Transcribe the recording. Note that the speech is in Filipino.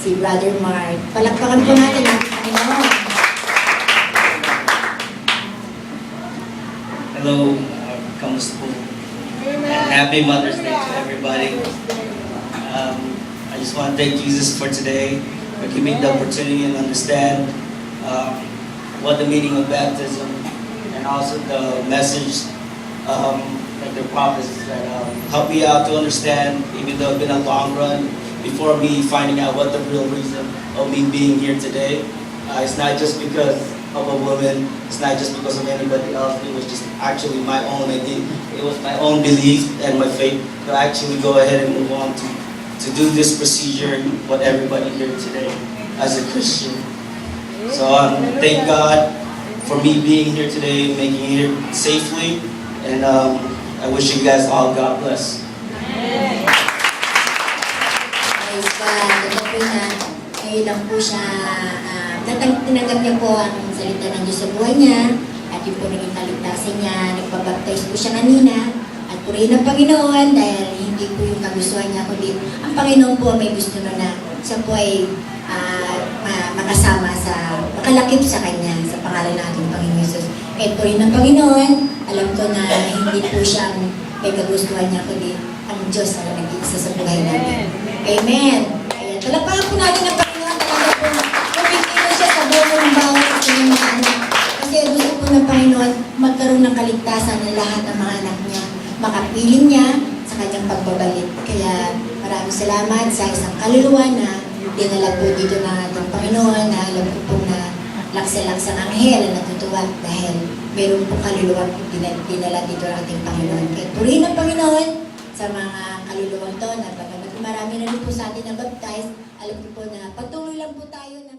si Brother Mark. Palakpakan po natin ang Panginoon. Hello, kamusta po? And happy Mother's Day to everybody. I just want to thank Jesus for today, for giving me the opportunity and understand what the meaning of baptism and also the message like the prophets that helped me out to understand, even though it's been a long run before me finding out what the real reason of me being here today. It's not just because of a woman, it's not just because of anybody else, it was just actually my own idea. It was my own belief and my faith to actually go ahead and move on to do this procedure, what everybody here today as a Christian. So thank God for me being here today, making it here safely, and I wish you guys all God bless. Praise God. Ito po na, ngayon lang po siya, tinanggap niya po ang salita ng Diyos sa buhay niya, at yun po naging kaligtasan niya, nagpabaptize po siya kanina, at purihin ng Panginoon dahil hindi po yung kagustuhan niya, kundi ang Panginoon po may gusto na siya po ay makasama sa, makalakip sa Kanya, sa pangalan ng ating Panginoon Jesus. Kahit purihin ng Panginoon, alam ko na hindi po siya may kagustuhan niya, kundi ang Diyos na nag-iisa sa buhay natin. Amen. Kaya talapakan po natin ang Panginoon, talaga po kumikita siya sa buhay ng bawat ng mga anak. Kasi gusto po ng Panginoon magkaroon ng kaligtasan ng lahat ng mga anak niya, makapiling niya sa kanyang pagbabalik. Kaya maraming salamat sa isang kaluluwa na dinala po dito ng ating Panginoon, na alam ko po na laksa-laksang anghel na natutuwa dahil meron po kaluluwa dinala dito ng ating Panginoon. Kaya purihin ng Panginoon sa mga kaluluwang to na pagkamat marami na rin po sa atin na baptize, alam ko po na patuloy lang po tayo na